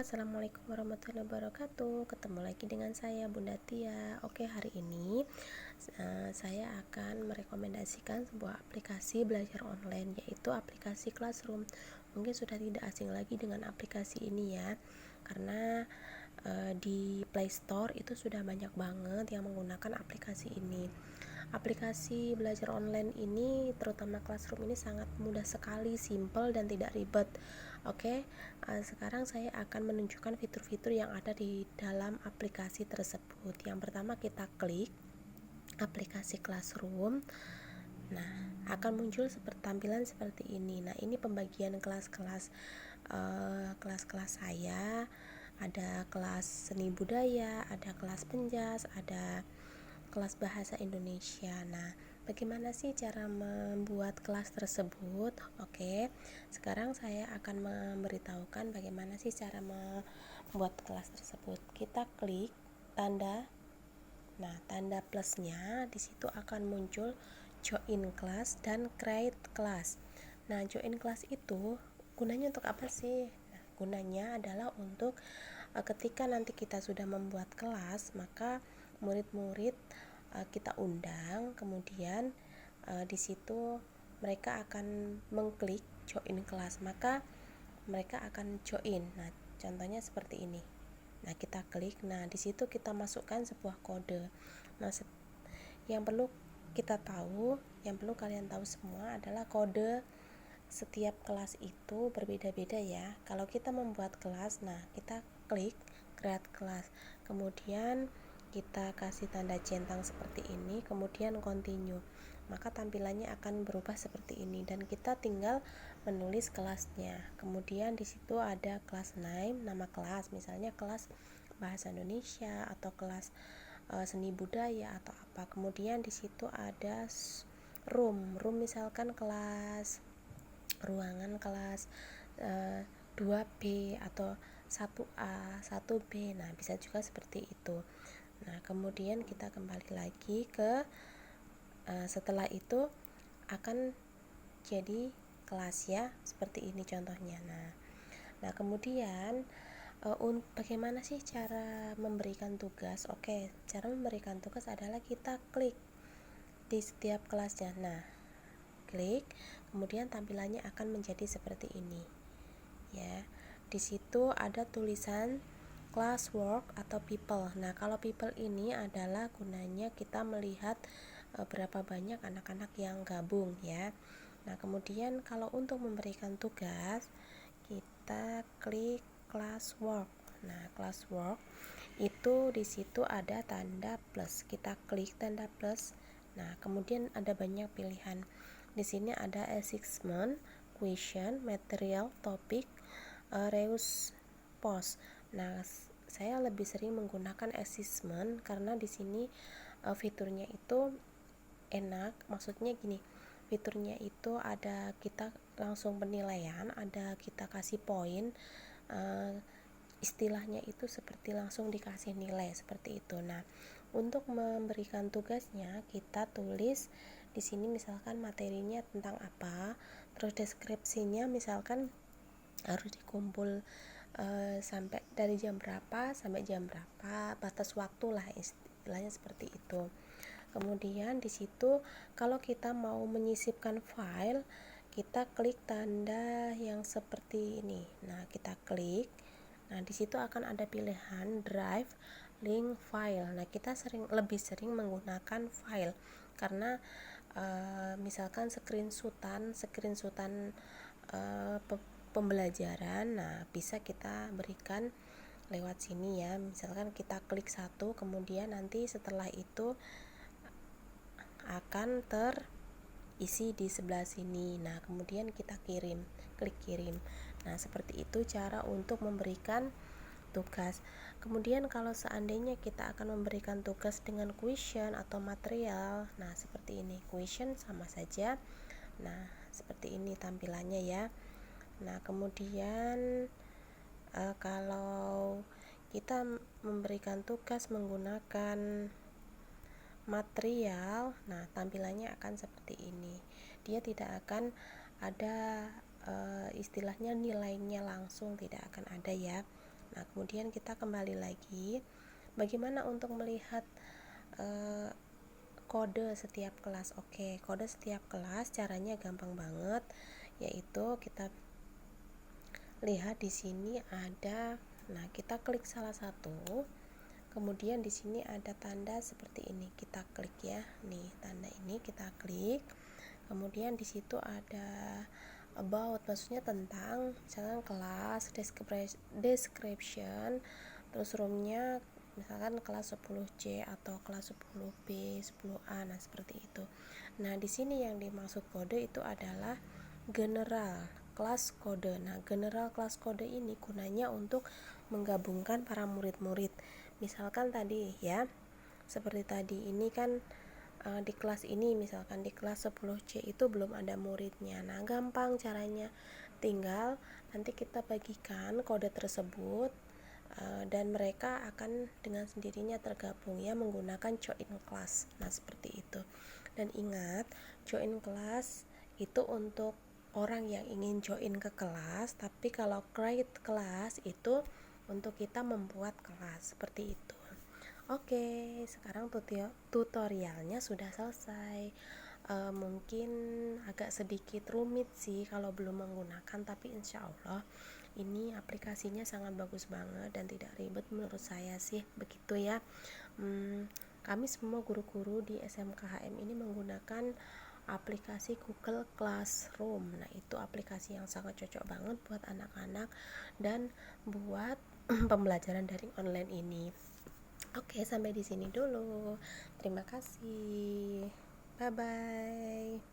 Assalamualaikum warahmatullahi wabarakatuh. Ketemu lagi dengan saya Bunda Tia. Oke, hari ini saya akan merekomendasikan sebuah aplikasi belajar online, yaitu aplikasi Classroom. Mungkin sudah tidak asing lagi dengan aplikasi ini ya, karena di Play Store itu sudah banyak banget yang menggunakan aplikasi ini. Aplikasi belajar online ini, terutama Classroom ini, sangat mudah sekali, simple dan tidak ribet. Oke, sekarang saya akan menunjukkan fitur-fitur yang ada di dalam aplikasi tersebut. Yang pertama, kita klik aplikasi Classroom. Nah, akan muncul tampilan seperti ini. Nah, ini pembagian kelas-kelas kelas-kelas saya. Ada kelas seni budaya, ada kelas penjas, ada kelas bahasa Indonesia. Nah, bagaimana sih cara membuat kelas tersebut? Oke, sekarang saya akan memberitahukan bagaimana sih cara membuat kelas tersebut. Kita klik tanda plusnya, di situ akan muncul join class dan create class. Nah, join class itu gunanya untuk apa sih? Nah, gunanya adalah untuk ketika nanti kita sudah membuat kelas, maka murid-murid kita undang, kemudian di situ mereka akan mengklik join kelas, maka mereka akan join. Nah, contohnya seperti ini. Nah, kita klik. Nah, di situ kita masukkan sebuah kode. Nah, yang perlu kalian tahu semua adalah kode setiap kelas itu berbeda-beda ya. Kalau kita membuat kelas, nah kita klik create kelas, kemudian kita kasih tanda centang seperti ini, kemudian continue, maka tampilannya akan berubah seperti ini dan kita tinggal menulis kelasnya. Kemudian di situ ada kelas name, nama kelas, misalnya kelas bahasa Indonesia atau kelas seni budaya atau apa. Kemudian di situ ada room misalkan kelas ruangan kelas 2B atau 1A, 1B. Nah, bisa juga seperti itu. Nah, kemudian kita kembali lagi ke setelah itu akan jadi kelas ya, seperti ini contohnya. Nah kemudian bagaimana sih cara memberikan tugas? Oke, cara memberikan tugas adalah kita klik di setiap kelasnya. Nah, klik, kemudian tampilannya akan menjadi seperti ini ya. Di situ ada tulisan classwork atau people. Nah, kalau people ini adalah gunanya kita melihat berapa banyak anak-anak yang gabung ya. Nah, kemudian kalau untuk memberikan tugas, kita klik classwork. Nah, classwork itu di situ ada tanda plus. Kita klik tanda plus. Nah, kemudian ada banyak pilihan. Di sini ada assessment, question, material, topik, reuse, post. Nah, saya lebih sering menggunakan assessment karena di sini fiturnya itu enak. Maksudnya gini, fiturnya itu ada kita langsung penilaian, ada kita kasih poin, istilahnya itu seperti langsung dikasih nilai seperti itu. Nah, untuk memberikan tugasnya kita tulis di sini misalkan materinya tentang apa, terus deskripsinya misalkan harus dikumpul sampai dari jam berapa sampai jam berapa, batas waktu lah istilahnya seperti itu. Kemudian di situ kalau kita mau menyisipkan file, kita klik tanda yang seperti ini. Nah, kita klik. Nah, di situ akan ada pilihan drive, link, file. Nah, kita lebih sering menggunakan file karena misalkan screenshotan pembelajaran, nah bisa kita berikan lewat sini ya. Misalkan kita klik satu, kemudian nanti setelah itu akan terisi di sebelah sini. Nah, kemudian kita klik kirim. Nah, seperti itu cara untuk memberikan tugas. Kemudian kalau seandainya kita akan memberikan tugas dengan question atau material, nah seperti ini. Question sama saja. Nah, seperti ini tampilannya ya. Nah, kemudian kalau kita memberikan tugas menggunakan material, nah tampilannya akan seperti ini. Dia tidak akan ada istilahnya nilainya langsung, tidak akan ada ya. Nah, kemudian kita kembali lagi, bagaimana untuk melihat kode setiap kelas. Oke, kode setiap kelas caranya gampang banget, yaitu kita lihat di sini ada, nah kita klik salah satu, kemudian di sini ada tanda seperti ini, kita klik ya, nih tanda ini kita klik, kemudian di situ ada about, maksudnya tentang misalkan kelas, description, terus roomnya misalkan kelas 10C atau kelas 10B, 10A, nah seperti itu. Nah, di sini yang dimaksud kode itu adalah general kelas kode. Nah, general kelas kode ini gunanya untuk menggabungkan para murid-murid. Misalkan tadi ya, seperti tadi ini kan di kelas ini, misalkan di kelas 10C itu belum ada muridnya. Nah, gampang caranya, tinggal nanti kita bagikan kode tersebut dan mereka akan dengan sendirinya tergabung ya menggunakan join class. Nah, seperti itu. Dan ingat, join class itu untuk orang yang ingin join ke kelas, tapi kalau create kelas itu untuk kita membuat kelas, seperti itu. Oke, sekarang tutorialnya sudah selesai. Mungkin agak sedikit rumit sih kalau belum menggunakan, tapi insya Allah ini aplikasinya sangat bagus banget dan tidak ribet menurut saya sih, begitu ya. Kami semua guru-guru di SMKHM ini menggunakan aplikasi Google Classroom. Nah, itu aplikasi yang sangat cocok banget buat anak-anak dan buat pembelajaran daring online ini. Oke, sampai di sini dulu. Terima kasih. Bye bye.